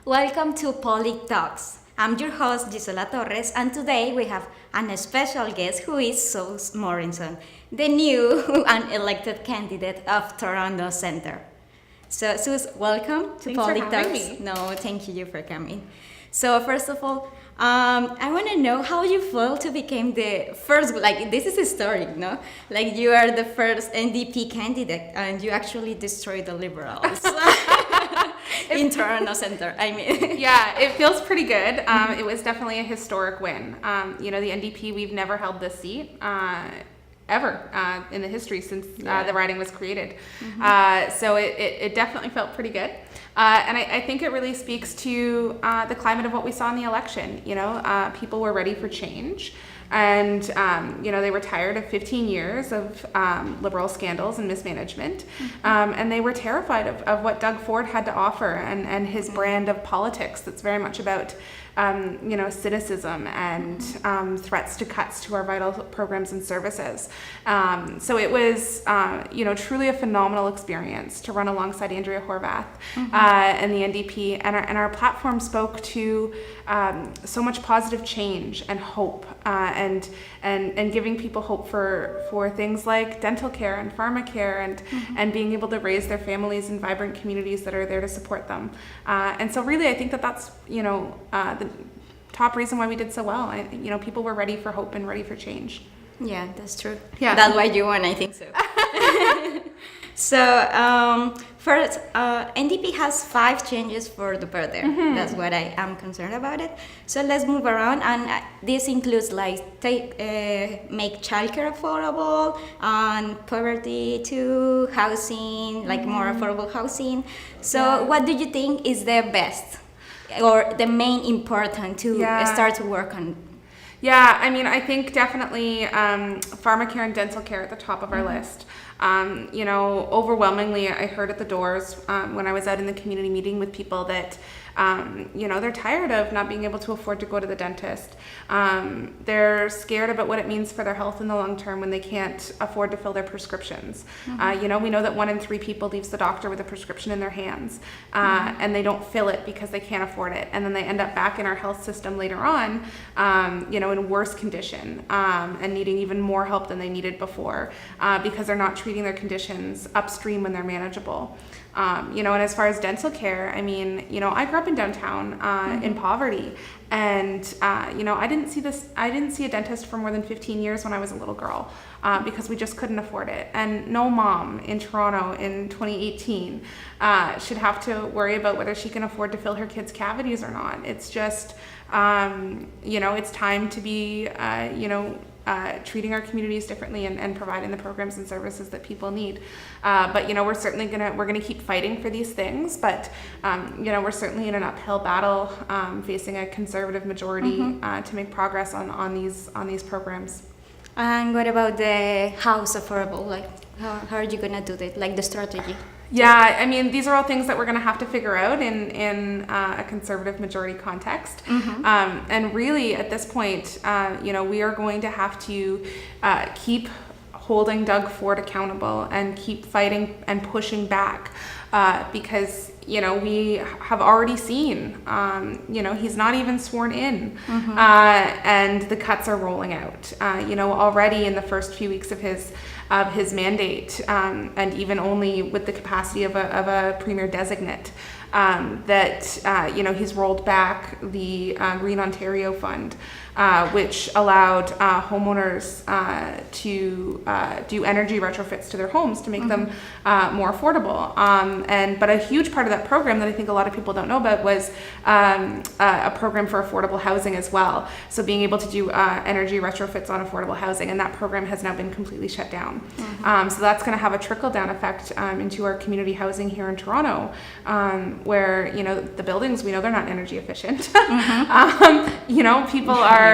Welcome to Politalks. I'm your host, Gisela Torres, and today we have a special guest who is Suze Morrison, the new and elected candidate of Toronto Centre. So, Suze, welcome to Thanks for having Politalks. me. No, thank you for coming. So, first of all, I want to know how you feel to become the first, like, this is historic, no? Like, you are the first NDP candidate, and you actually destroyed the Liberals. In Toronto Centre, I mean. Yeah, it feels pretty good. It was definitely a historic win. The NDP, we've never held this seat ever in the history since the riding was created. So it definitely felt pretty good. And I think it really speaks to the climate of what we saw in the election. People were ready for change. And, they were tired of 15 years of Liberal scandals and mismanagement. And they were terrified of what Doug Ford had to offer and his brand of politics that's very much about, cynicism and threats to cuts to our vital programs and services. So it was, truly a phenomenal experience to run alongside Andrea Horwath and the NDP. And our platform spoke to so much positive change and hope and giving people hope for things like dental care and pharmacare and being able to raise their families in vibrant communities that are there to support them. And so really, I think that's, the top reason why we did so well. People were ready for hope and ready for change. Yeah, that's true. Yeah. That's why you won, I think so. So, first, NDP has 5 changes for the better. That's what I am concerned about it. So let's move around, and this includes like make childcare affordable, and poverty to housing, like more affordable housing. So, what do you think is the best or the main important to start to work on? Yeah, I think definitely pharmacare and dental care at the top of our list. Overwhelmingly, I heard at the doors when I was out in the community meeting with people that, they're tired of not being able to afford to go to the dentist. They're scared about what it means for their health in the long term when they can't afford to fill their prescriptions. We know that 1 in 3 people leaves the doctor with a prescription in their hands, and they don't fill it because they can't afford it. And then they end up back in our health system later on, in worse condition, and needing even more help than they needed before, because they're not treating their conditions upstream when they're manageable. And as far as dental care, I grew up in downtown in poverty, and I didn't see a dentist for more than 15 years when I was a little girl, because we just couldn't afford it. And no mom in Toronto in 2018 should have to worry about whether she can afford to fill her kids' cavities or not. It's just it's time to be treating our communities differently and providing the programs and services that people need. But we're certainly gonna keep fighting for these things. But we're certainly in an uphill battle, facing a conservative majority to make progress on these programs. And what about the house affordable? Like, how are you gonna do that? Like the strategy? Yeah, these are all things that we're going to have to figure out in a conservative majority context. And really, at this point, we are going to have to keep holding Doug Ford accountable and keep fighting and pushing back, because we have already seen, he's not even sworn in, and the cuts are rolling out. Already in the first few weeks of his mandate, and even only with the capacity of a premier designate, he's rolled back the Green Ontario Fund, which allowed homeowners to do energy retrofits to their homes to make them more affordable. But a huge part of that program that I think a lot of people don't know about was a program for affordable housing as well. So being able to do energy retrofits on affordable housing, and that program has now been completely shut down. So that's going to have a trickle-down effect into our community housing here in Toronto, where the buildings, we know they're not energy efficient. People are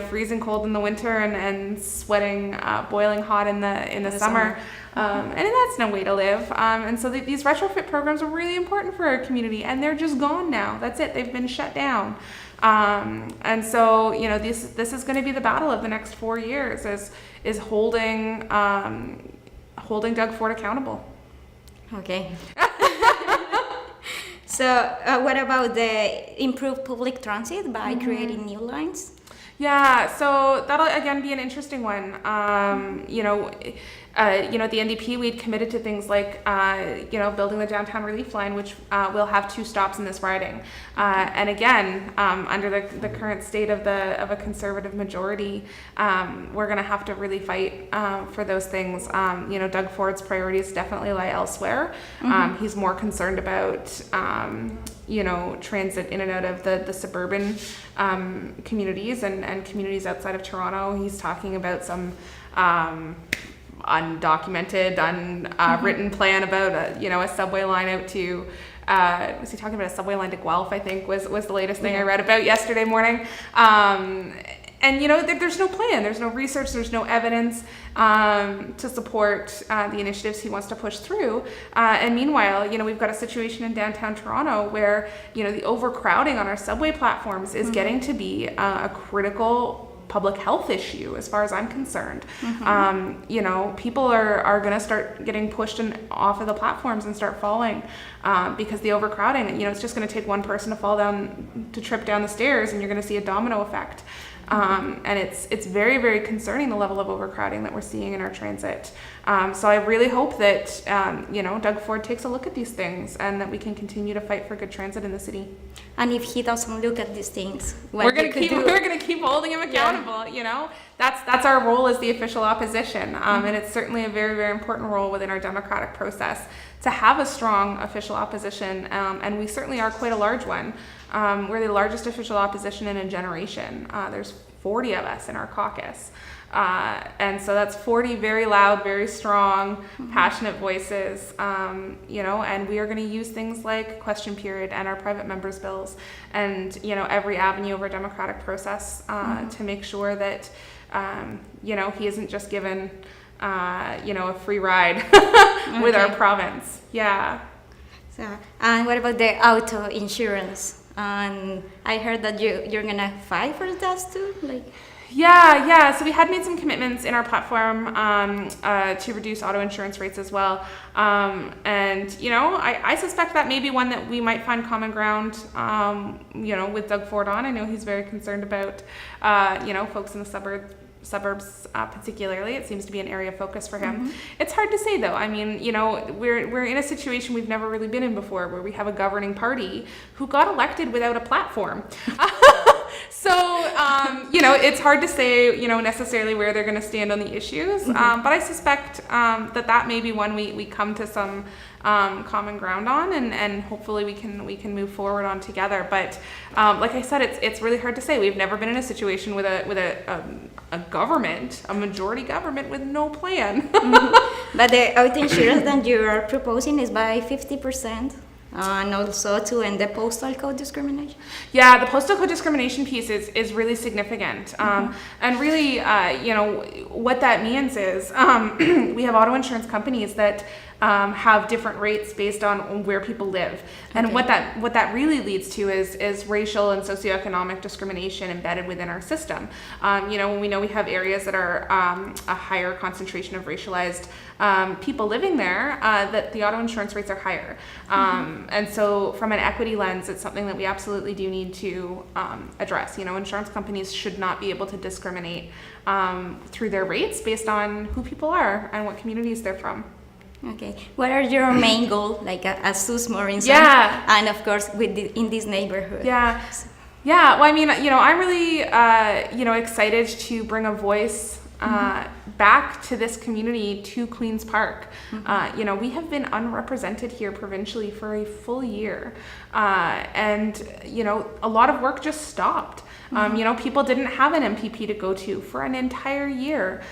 freezing cold in the winter and sweating boiling hot in the summer. And that's no way to live. And so these retrofit programs are really important for our community, and they're just gone now. That's it. They've been shut down. And so, this is going to be the battle of the next 4 years is holding Doug Ford accountable. Okay. So what about the improved public transit by creating new lines? Yeah, so that'll again be an interesting one. At the NDP, we'd committed to things like, building the downtown relief line, which will have 2 stops in this riding. And again, under the current state of a conservative majority, we're going to have to really fight for those things. Doug Ford's priorities definitely lie elsewhere. He's more concerned about transit in and out of the suburban communities and communities outside of Toronto. He's talking about some undocumented, unwritten plan about a subway line out to was he talking about a subway line to Guelph, I think was the latest thing I read about yesterday morning. There's no plan, there's no research, there's no evidence to support the initiatives he wants to push through. And meanwhile, we've got a situation in downtown Toronto where, the overcrowding on our subway platforms is getting to be a critical public health issue as far as I'm concerned. People are going to start getting pushed off of the platforms and start falling because the overcrowding, it's just going to take one person to trip down the stairs and you're going to see a domino effect. And it's very, very concerning, the level of overcrowding that we're seeing in our transit. So I really hope that, Doug Ford takes a look at these things and that we can continue to fight for good transit in the city. And if he doesn't look at these things, we're going to keep holding him accountable. That's our role as the official opposition. And it's certainly a very, very important role within our democratic process to have a strong official opposition. And we certainly are quite a large one. We're the largest official opposition in a generation. There's 40 of us in our caucus. And so that's 40 very loud, very strong, passionate voices, and we are going to use things like question period and our private members' bills and, every avenue of our democratic process to make sure that, he isn't just given, a free ride with our province. Yeah. So, and what about the auto insurance? And I heard that you're going to fight for that too? Yeah. So we had made some commitments in our platform to reduce auto insurance rates as well. I suspect that may be one that we might find common ground, with Doug Ford on. I know he's very concerned about, folks in the suburbs particularly. It seems to be an area of focus for him. It's hard to say though. I mean, we're in a situation we've never really been in before where we have a governing party who got elected without a platform. So, it's hard to say, necessarily where they're going to stand on the issues. But I suspect that may be one we come to some common ground on, and hopefully we can move forward on together. But like I said, it's really hard to say. We've never been in a situation with a government, a majority government with no plan. But the auto insurance that you are proposing is by 50%. And also to end the postal code discrimination? Yeah, the postal code discrimination piece is really significant. And really, what that means is we have auto insurance companies that have different rates based on where people live. And what that really leads to is racial and socioeconomic discrimination embedded within our system. When we know we have areas that are a higher concentration of racialized people living there, that the auto insurance rates are higher. And so from an equity lens, it's something that we absolutely do need to address. Insurance companies should not be able to discriminate through their rates based on who people are and what communities they're from. Okay. What are your main goals, as Suze Morrison? Yeah. And of course, in this neighborhood. Yeah. Yeah. Well, I mean, I'm really, excited to bring a voice back to this community, to Queen's Park. We have been unrepresented here provincially for a full year. And a lot of work just stopped. People didn't have an MPP to go to for an entire year.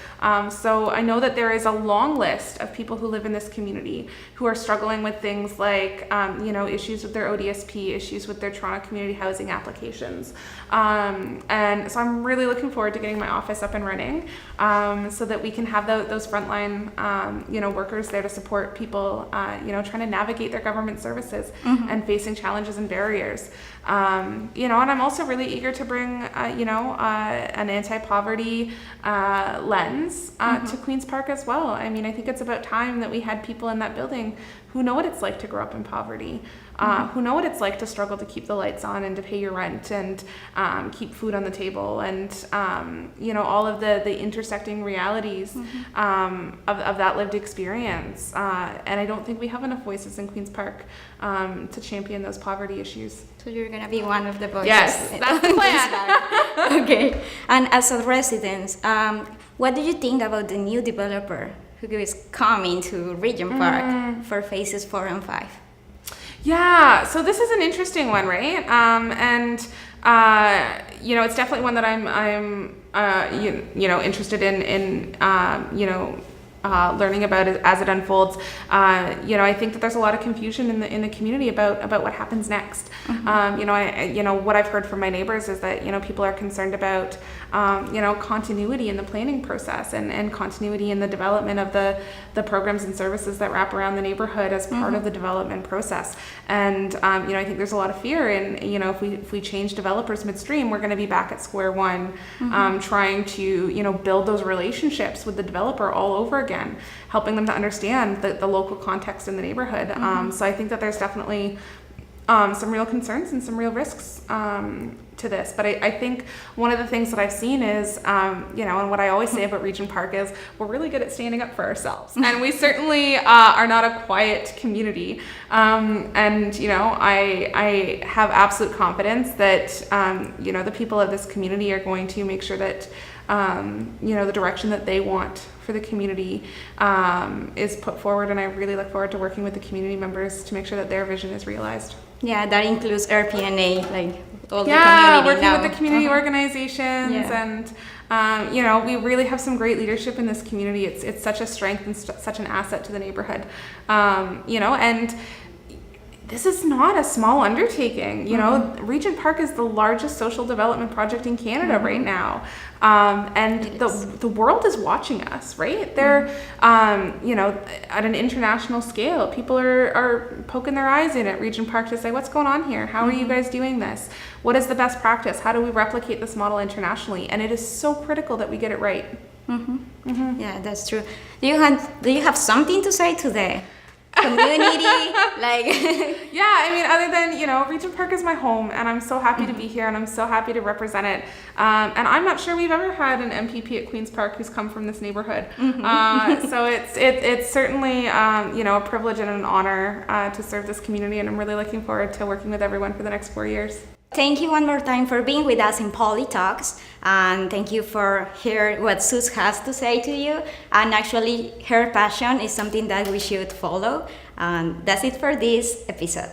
So I know that there is a long list of people who live in this community who are struggling with things like, issues with their ODSP, issues with their Toronto community housing applications. And so I'm really looking forward to getting my office up and running so that we can have those frontline, workers there to support people, trying to navigate their government services and facing challenges and barriers. And I'm also really eager to bring, an anti-poverty lens to Queen's Park as well. I mean, I think it's about time that we had people in that building who know what it's like to grow up in poverty, who know what it's like to struggle to keep the lights on and to pay your rent and keep food on the table and, all of the intersecting realities of that lived experience. And I don't think we have enough voices in Queen's Park to champion those poverty issues. So you're going to be one of the voices. Yes, that's the plan. Okay. And as a resident, what do you think about the new developer who is coming to Regent Park for phases 4 and 5? Yeah, so this is an interesting one, right? It's definitely one that I'm interested in learning about it as it unfolds. I think that there's a lot of confusion in the community about what happens next. What I've heard from my neighbors is that people are concerned about continuity in the planning process and continuity in the development of the programs and services that wrap around the neighborhood as part of the development process. And I think there's a lot of fear in if we change developers midstream, we're going to be back at square one, trying to build those relationships with the developer all over again, helping them to understand the local context in the neighborhood. So I think that there's definitely some real concerns and some real risks to this. But I think one of the things that I've seen is, and what I always say about Regent Park is we're really good at standing up for ourselves. And we certainly are not a quiet community. I have absolute confidence that, the people of this community are going to make sure that, the direction that they want for the community is put forward. And I really look forward to working with the community members to make sure that their vision is realized. Yeah, that includes RPNA, like all the community working now. with the community organizations and, we really have some great leadership in this community. It's such a strength and such an asset to the neighborhood, and this is not a small undertaking. Regent Park is the largest social development project in Canada right now. And the world is watching us, right? They're, at an international scale, people are poking their eyes in at Regent Park to say, what's going on here? How are you guys doing this? What is the best practice? How do we replicate this model internationally? And it is so critical that we get it right. Yeah, that's true. Do you have something to say to the community? Other than, Regent Park is my home and I'm so happy to be here and I'm so happy to represent it. And I'm not sure we've ever had an MPP at Queen's Park who's come from this neighborhood. So it's certainly, a privilege and an honor to serve this community, and I'm really looking forward to working with everyone for the next 4 years. Thank you one more time for being with us in Politalks, and thank you for hearing what Suze has to say to you. And actually, her passion is something that we should follow. And that's it for this episode.